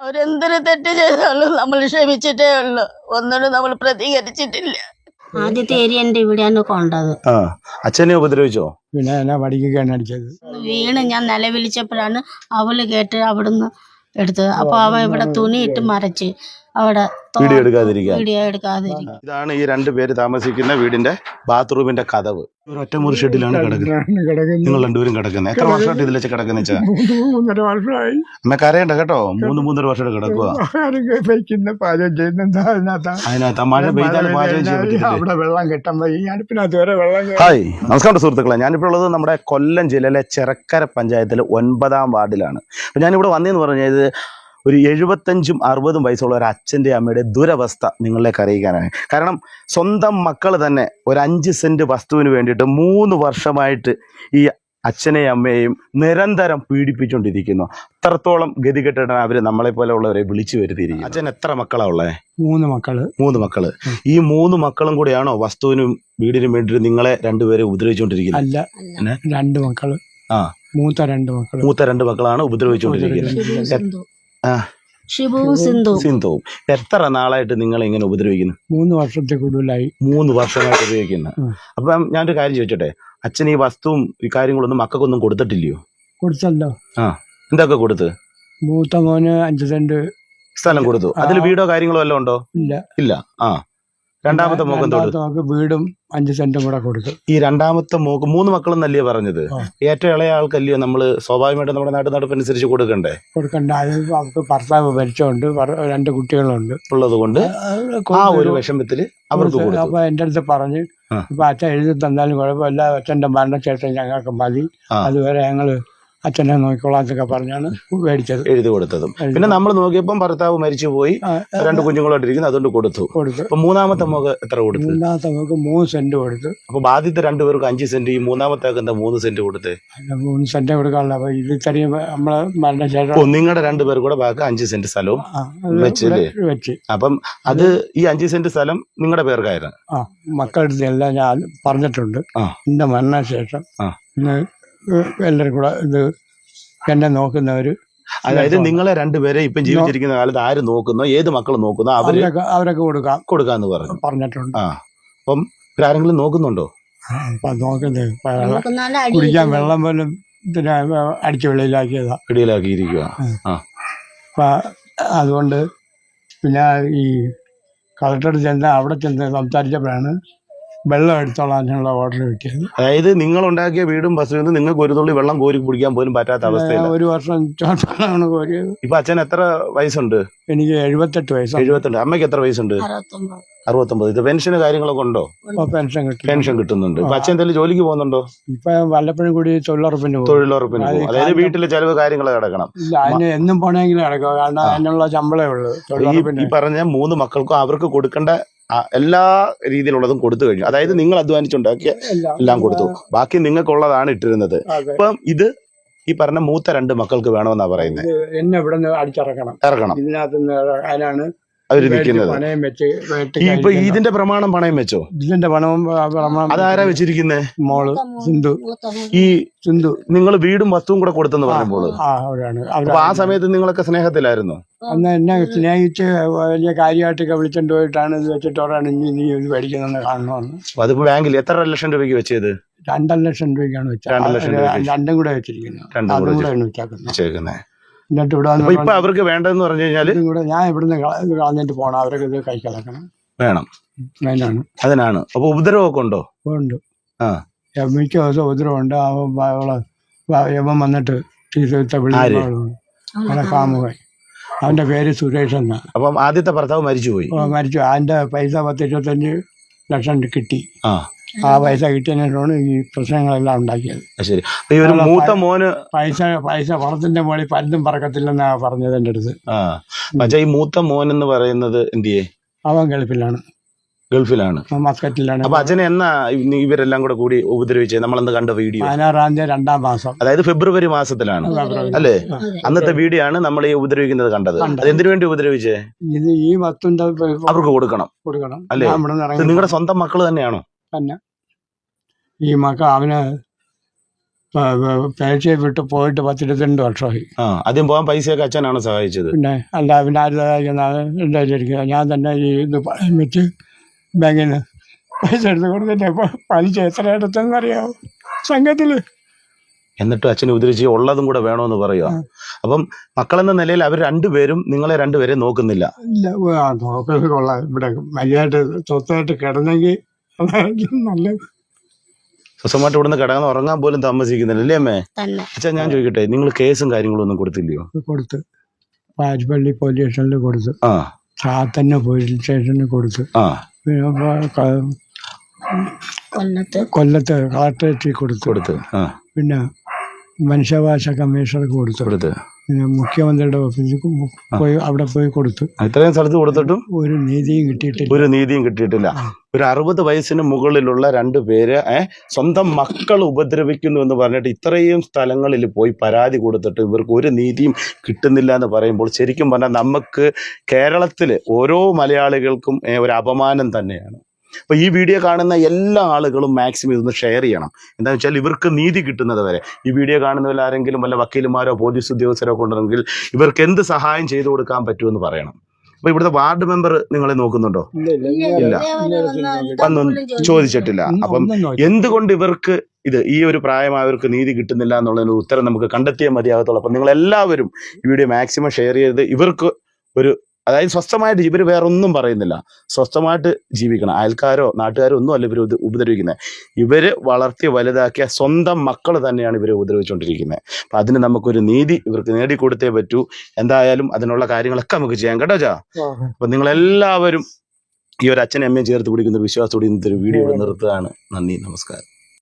അവരെന്തൊരു തെറ്റ് ചെയ്താലും നമ്മൾ ക്ഷമിച്ചിട്ടേ ഉള്ളു. ഒന്നിനും നമ്മൾ പ്രതികരിച്ചിട്ടില്ല. ആദ്യത്തെ ഏരിയന്റെ ഇവിടെയാണ് കൊണ്ടത്. അച്ഛനെ ഉപദ്രവിച്ചോ? പിന്നെ എന്നെ വടിക്കാണ് അടിച്ചത്. വീണ് ഞാൻ നിലവിളിച്ചപ്പോഴാണ് അവള് കേട്ട് അവിടുന്ന് എടുത്തത്. അപ്പൊ അവൻ ഇവിടെ തുണിയിട്ട് മറച്ച് അവിടെ വീഡിയോ എടുക്കാതിരിക്കാൻ. ഇതാണ് ഈ രണ്ടുപേര് താമസിക്കുന്ന വീടിന്റെ ബാത്റൂമിന്റെ കതവ്. ഒരു ഒറ്റമുറി ഷെഡിലാണ് കിടക്കുന്നത്. നിങ്ങൾ രണ്ടുപേരും കിടക്കുന്നത്. എത്ര വർഷമായിട്ട് ഇതിൽ വെച്ച് കിടക്കുന്ന വെച്ചാൽ? 3.5 വർഷമായി. അമ്മ കരയണ്ട കേട്ടോ. 3.5 വർഷമായിട്ട് കിടക്കുക. അതിനകത്ത് മഴ പെയ്താൽ പാചകം ചെയ്യാൻ. അവിടെ വെള്ളം കിട്ടുമ്പോ ഈ അടുപ്പിനകത്ത് വരെ വെള്ളം. ഹായ്, നമസ്കാരം സുഹൃത്തുക്കളെ. ഞാനിപ്പോൾ ഉള്ളത് നമ്മുടെ കൊല്ലം ജില്ലയിലെ ചെറക്കര പഞ്ചായത്തിലെ 9ാം വാർഡിലാണ്. അപ്പം ഞാനിവിടെ വന്നതെന്ന് പറഞ്ഞത് ഒരു 75-60 വയസ്സുള്ള ഒരു അച്ഛൻ്റെ അമ്മയുടെ ദുരവസ്ഥ നിങ്ങളിലേക്ക് അറിയിക്കാനാണ്. കാരണം സ്വന്തം മക്കൾ തന്നെ ഒരു 5 സെന്റ് വസ്തുവിന് വേണ്ടിയിട്ട് 3 വർഷമായിട്ട് ഈ അച്ഛനെയും അമ്മയെയും നിരന്തരം പീഡിപ്പിച്ചുകൊണ്ടിരിക്കുന്നു. അത്രത്തോളം ഗതികെട്ടിട്ടാണ് അവർ നമ്മളെ പോലെ ഉള്ളവരെ വിളിച്ചു വരുത്തിയിരിക്കുന്നത്. അച്ഛൻ എത്ര മക്കളാ ഉള്ളത്? 3 മക്കള്. 3 മക്കള്. ഈ 3 മക്കളും കൂടെയാണോ വസ്തുവിനും വീടിനും വേണ്ടിയിട്ട് നിങ്ങളെ രണ്ടുപേരെ ഉപദ്രവിച്ചുകൊണ്ടിരിക്കുന്നത്? അല്ല, 2 മക്കള്. മൂത്ത 2 മക്കളാണ് ഉപദ്രവിച്ചുകൊണ്ടിരിക്കുന്നത്. സിന്ധുവും. എത്ര നാളായിട്ട് നിങ്ങൾ ഇങ്ങനെ ഉപദ്രവിക്കുന്നു? 3 വർഷത്തിൽ കൂടുതലായി. 3 വർഷമായിട്ട് ഉപയോഗിക്കുന്നു. അപ്പം ഞാനൊരു കാര്യം ചോദിച്ചോട്ടെ, അച്ഛൻ ഈ വസ്തുവും ഈ കാര്യങ്ങളൊന്നും മക്കൾക്കൊന്നും കൊടുത്തിട്ടില്ലയോ? കൊടുത്തല്ലോ. എന്തൊക്കെ കൊടുത്ത്? മൂത്ത മോന് 5 സെന്റ് സ്ഥലം കൊടുത്തു. അതിൽ വീടോ കാര്യങ്ങളോ വല്ലതും ഉണ്ടോ? ഇല്ല. രണ്ടാമത്തെ മോക്ക് വീടും 5 സെന്റും കൂടെ കൊടുത്തു. ഈ രണ്ടാമത്തെ മോക്ക് 3 മക്കളും നല്ലയോ പറഞ്ഞത്? ഏറ്റവും ഇളയ ആൾക്കല്ലയോ നമ്മള് സ്വാഭാവികമായിട്ട് നമ്മുടെ നടപ്പനുസരിച്ച് കൊടുക്കണ്ടേ? അവർക്ക് ഭർത്താവ് മരിച്ചോണ്ട് 2 കുട്ടികളുണ്ട് ഉള്ളത് കൊണ്ട് ആ ഒരു വിഷമത്തില് അവർക്ക് കൊടുത്തു. അപ്പൊ എന്റെ അടുത്ത് പറഞ്ഞ് ഇപ്പൊ അച്ഛൻ എഴുതി തന്നാലും കുഴപ്പമില്ല, അച്ഛന്റെ മരണശേഷം ഞങ്ങൾക്ക് മതി, അതുവരെ ഞങ്ങള് അച്ഛനെ നോക്കിക്കോളാന്നൊക്കെ പറഞ്ഞാണ് മേടിച്ചത്, എഴുതി കൊടുത്തതും. പിന്നെ നമ്മൾ നോക്കിയപ്പം ഭർത്താവ് മരിച്ചു പോയി, 2 കുഞ്ഞുങ്ങളോട്ടിരിക്കുന്നു, അതുകൊണ്ട് കൊടുത്തു. അപ്പൊ മൂന്നാമത്തെ മോക്ക് എത്ര കൊടുത്തു? മൂന്നാമത്തെ മോക്ക് 3 സെന്റ് കൊടുത്തു. അപ്പൊ ആദ്യത്തെ 2 പേർക്ക് 5 സെന്റ്, ഈ മൂന്നാമത്തേക്ക് എന്താ 3 സെന്റ് കൊടുത്തേ? 3 സെന്റ് കൊടുക്കാനുള്ള. അപ്പൊ ഇത് ഇത്രയും നമ്മളെ മരണശേഷം നിങ്ങളുടെ 2 പേർ കൂടെ ബാക്കി 5 സെന്റ് സ്ഥലവും വെച്ച്. അപ്പം അത് ഈ 5 സെന്റ് സ്ഥലം നിങ്ങളുടെ പേർക്കായിരുന്നു? മക്കളുടെ എല്ലാം ഞാൻ പറഞ്ഞിട്ടുണ്ട്. എന്റെ മരണശേഷം എല്ലാവരും കൂടെ ഇത് എന്നെ നോക്കുന്നവര്, അതായത് നിങ്ങളെ 2 പേരെ ഇപ്പം ജീവിച്ചിരിക്കുന്ന കാലത്ത് ആര് നോക്കുന്നോ, ഏത് മക്കൾ നോക്കുന്നോ അവരൊക്കെ കൊടുക്കാന്ന് പറഞ്ഞിട്ടുണ്ട്. അപ്പം ആരെങ്കിലും നോക്കുന്നുണ്ടോ? നോക്കുന്നത് കുടിക്കാൻ വെള്ളം പോലും അടിച്ച് വെളിയിലാക്കിയിരിക്കുക. അതുകൊണ്ട് പിന്നെ ഈ കളക്ടർ അവിടെ ചെന്ന് സംസാരിച്ചപ്പോഴാണ് വെള്ളം എടുത്തോളാനുള്ള ഓർഡർ കിട്ടിയത്. അതായത് നിങ്ങൾ ഉണ്ടാക്കിയ വീടും ബസ്സിൽ നിന്ന് നിങ്ങൾക്ക് ഒരു തുള്ളി വെള്ളം കോരി കുടിക്കാൻ പോലും പറ്റാത്ത അവസ്ഥയാണ്. 1 വർഷം ചോട്ടാണ് കോരിയത്. ഇപ്പൊ അച്ഛൻ എത്ര വയസ്സുണ്ട്? എനിക്ക് 78 വയസ്സ്. 78. അമ്മയ്ക്ക് എത്ര വയസ്സുണ്ട്? 69. ഇത് പെൻഷന് കാര്യങ്ങളൊക്കെ ഉണ്ടോ? പെൻഷൻ കിട്ടുന്നുണ്ട്. ഇപ്പൊ അച്ഛൻ എന്തെങ്കിലും ജോലിക്ക് പോകുന്നുണ്ടോ? ഇപ്പൊ വല്ലപ്പോഴും കൂടി തൊഴിലുറപ്പിന് പോകും. അതായത് വീട്ടിലെ ചെലവ് കാര്യങ്ങൾ കിടക്കണം. അതിന് എന്നും പോണെങ്കിലും കിടക്കുക, കാരണം അതിനുള്ള ശമ്പളമേ ഉള്ളൂ. ഈ പറഞ്ഞ 3 മക്കൾക്കും അവർക്ക് കൊടുക്കേണ്ട എല്ലാ രീതിയിലുള്ളതും കൊടുത്തു കഴിഞ്ഞു. അതായത് നിങ്ങൾ അധ്വാനിച്ചുണ്ടാക്കിയ എല്ലാം കൊടുത്തു, ബാക്കി നിങ്ങൾക്കുള്ളതാണ് ഇട്ടിരുന്നത്. ഇപ്പം ഇത് ഈ പറഞ്ഞ മൂത്ത 2 മക്കൾക്ക് വേണമെന്നാ പറയുന്നത്. എന്നെ ഇവിടെ നിന്ന് ഇറക്കണം. ഇതിനകത്ത് അതിനാണ് അവര് നിൽക്കുന്നത്. പണയം വെച്ച് ഇപ്പൊ ഇതിന്റെ പ്രമാണം പണയം വെച്ചോ? ഇതിന്റെ പണവും അതാരാ വെച്ചിരിക്കുന്നേ? മോള് സിന്ധു. ഈ സിന്ധു നിങ്ങൾ വീടും വസ്തുവും കൂടെ കൊടുത്തെന്ന് പറയുമ്പോൾ അപ്പൊ ആ സമയത്ത് നിങ്ങളൊക്കെ സ്നേഹത്തിലായിരുന്നു? അന്ന് എന്നെ സ്നേഹിച്ച് വലിയ കാര്യമായിട്ടൊക്കെ വിളിച്ചോണ്ട് പോയിട്ടാണ് ഇത് വെച്ചിട്ടോടാണ് ഇനി ഇത് മേടിക്കുന്നതെന്ന് കാണണമെന്ന്. അതിപ്പോ ബാങ്കിൽ എത്ര ലക്ഷം രൂപയ്ക്ക് വെച്ചത്? 2 ലക്ഷം രൂപയ്ക്കാണ് വെച്ചത്. 2 ലക്ഷം രൂപ 2 കൂടെ വെച്ചിരിക്കുന്നത്. എന്നിട്ട് ഇവിടെ ഇപ്പൊ അവർക്ക് വേണ്ടതെന്ന് പറഞ്ഞു കഴിഞ്ഞാൽ ഞാൻ ഇവിടുന്ന് കളഞ്ഞിട്ട് പോണം, അവരൊക്കെ ഇത് കൈ കളക്കണം വേണം. അതിനാണ്. അപ്പൊ ഉപദ്രവമൊക്കെ ഉണ്ടോ? ഉണ്ട്. മിക്ക ദിവസം ഉപദ്രവമുണ്ട്. യവൻ വന്നിട്ട് കാമുകൻ, അവന്റെ പേര് സുരേഷ് എന്നാ. അപ്പം ആദ്യത്തെ ഭർത്താവ് മരിച്ചു. അതിന്റെ പൈസ 10-25 ലക്ഷം കിട്ടി. ആ പൈസ കിട്ടിയതിനാണ് ഈ പ്രശ്നങ്ങളെല്ലാം ഉണ്ടാക്കിയത്. ശരി. ഈ മൂത്ത മോന് പൈസ പണത്തിന്റെ മുകളിൽ പലതും പറക്കത്തില്ലെന്നാ പറഞ്ഞത് എന്റെ അടുത്ത്. പക്ഷേ ഈ മൂത്ത മോൻ എന്ന് പറയുന്നത് എന്തിയെ? അവൻ ഗൾഫിലാണ്. മസ്കറ്റിലാണ്. അപ്പൊ അച്ഛനെ എന്നാ ഇവരെല്ലാം കൂടി ഉപദ്രവിച്ചത്? നമ്മളന്ന് കണ്ട വീഡിയോ 16-ാം തീയതി 2-ാം മാസം, അതായത് ഫെബ്രുവരി മാസത്തിലാണ് അല്ലേ? അന്നത്തെ വീഡിയോ ആണ് നമ്മൾ ഈ ഉപദ്രവിക്കുന്നത് കണ്ടത്. അത് എന്തിനു വേണ്ടി ഉപദ്രവിച്ചേ? ഇത് ഈ വസ്തുവിന്റെ അവർക്ക് കൊടുക്കണം അല്ലേ? നിങ്ങളുടെ സ്വന്തം മക്കള് തന്നെയാണോ? തന്നെ. ഈ അവന് പേഴ്ചയെ വിട്ട് പോയിട്ട് 10-22 വർഷമായി. ആദ്യം പോകാൻ പൈസയൊക്കെ അച്ഛനാണ് സഹായിച്ചത്. പിന്നെ ആര് സഹായിക്കുന്നതാണ് എന്തായിരിക്കുക. ഞാൻ തന്നെ ഈ ഇത് വെച്ച് ബാങ്കിൽ നിന്ന് പൈസ എടുത്ത് കൊടുത്തിട്ട് ഇപ്പോൾ പലിശ എത്ര എടുത്തെന്നറിയാമോ സംഘത്തിൽ. എന്നിട്ട് അച്ഛനെ ഉപദ്രവിച്ച് ഉള്ളതും കൂടെ വേണമെന്ന് പറയുക. അപ്പം മക്കളെന്ന നിലയിൽ അവർ രണ്ടുപേരും നിങ്ങളെ രണ്ടുപേരെ നോക്കുന്നില്ല. ഇല്ല, നോക്കുന്നത് കൊള്ളാം. ഇവിടെ മര്യാദ സ്വസ്ഥമായിട്ട് കിടന്നെങ്കിൽ അതായിരിക്കും നല്ലത്. സ്വസ്ഥമായിട്ട് ഇവിടുന്ന് കിടന്ന് ഉറങ്ങാൻ പോലും താമസിക്കുന്നില്ല അല്ലേ അമ്മേ? തന്നെ അച്ഛാ ഞാൻ ചോദിക്കട്ടെ, നിങ്ങൾ കേസും കാര്യങ്ങളും ഒന്നും കൊടുത്തില്ലയോ? കൊടുത്ത് പാരിപ്പള്ളി പോലീസ് സ്റ്റേഷനിൽ കൊടുത്ത്, ചാത്തന്നെ പോലീസ് സ്റ്റേഷനിൽ കൊടുത്ത്, പിന്നെ കൊല്ലത്ത് കളക്ടറേറ്റിൽ കൊടുത്ത്, പിന്നെ മനുഷ്യാവകാശ കമ്മീഷണർക്ക് കൊടുത്ത്, പിന്നെ മുഖ്യമന്ത്രിയുടെ ഓഫീസിൽ പോയി അവിടെ പോയി കൊടുത്തു. ഇത്രയും സ്ഥലത്ത് കൊടുത്തിട്ടും ഒരു നീതിയും കിട്ടിയിട്ടില്ല. ഒരു 60 വയസ്സിന് മുകളിലുള്ള 2 പേര് സ്വന്തം മക്കൾ ഉപദ്രവിക്കുന്നു എന്ന് പറഞ്ഞിട്ട് ഇത്രയും സ്ഥലങ്ങളിൽ പോയി പരാതി കൊടുത്തിട്ട് ഇവർക്ക് ഒരു നീതിയും കിട്ടുന്നില്ല എന്ന് പറയുമ്പോൾ ശരിക്കും പറഞ്ഞാൽ നമുക്ക് കേരളത്തിൽ ഓരോ മലയാളികൾക്കും ഒരു അപമാനം തന്നെയാണ്. അപ്പോൾ ഈ വീഡിയോ കാണുന്ന എല്ലാ ആളുകളും മാക്സിമം ഇതൊന്ന് ഷെയർ ചെയ്യണം. എന്താണെന്ന് വെച്ചാൽ ഇവർക്ക് നീതി കിട്ടുന്നത് വരെ. ഈ വീഡിയോ കാണുന്നവരിൽ ആരെങ്കിലും വല്ല വക്കീലുമാരോ പോലീസ് ഉദ്യോഗസ്ഥരോ കൊണ്ടുവന്നെങ്കിൽ ഇവർക്ക് എന്ത് സഹായം ചെയ്തു കൊടുക്കാൻ പറ്റുമെന്ന് പറയണം. അപ്പോൾ ഇവിടുത്തെ വാർഡ് മെമ്പർ നിങ്ങളെ നോക്കുന്നുണ്ടോ? ഇല്ല, ഒന്നും ചോദിച്ചിട്ടില്ല. അപ്പം എന്തുകൊണ്ട് ഇവർക്ക് ഈ ഒരു പ്രായമായവർക്ക് നീതി കിട്ടുന്നില്ല എന്നുള്ളതിന് ഉത്തരം നമുക്ക് കണ്ടെത്തിയേ മതിയാകത്തുള്ളൂ. അപ്പം നിങ്ങളെല്ലാവരും ഈ വീഡിയോ മാക്സിമം ഷെയർ ചെയ്ത് ഇവർക്ക് അതായത് സ്വസ്ഥമായിട്ട് ഇവർ വേറെ ഒന്നും പറയുന്നില്ല, സ്വസ്ഥമായിട്ട് ജീവിക്കണം. അയൽക്കാരോ നാട്ടുകാരോ ഒന്നും അല്ല ഇവർ ഉപദ്രവിക്കുന്നത്. ഇവർ വളർത്തി വലുതാക്കിയ സ്വന്തം മക്കൾ തന്നെയാണ് ഇവരെ ഉപദ്രവിച്ചുകൊണ്ടിരിക്കുന്നത്. അപ്പം അതിന് നമുക്കൊരു നീതി ഇവർക്ക് നേടിക്കൊടുത്തേ പറ്റൂ. എന്തായാലും അതിനുള്ള കാര്യങ്ങളൊക്കെ നമുക്ക് ചെയ്യാം കേട്ടോ ചാ. അപ്പം നിങ്ങളെല്ലാവരും ഈ ഒരു അച്ഛനും അമ്മയും ചേർത്ത് പിടിക്കുന്ന വിശ്വാസത്തോടെ ഇന്നത്തെ ഒരു വീഡിയോ നിർത്തുകയാണ്. നന്ദി, നമസ്കാരം.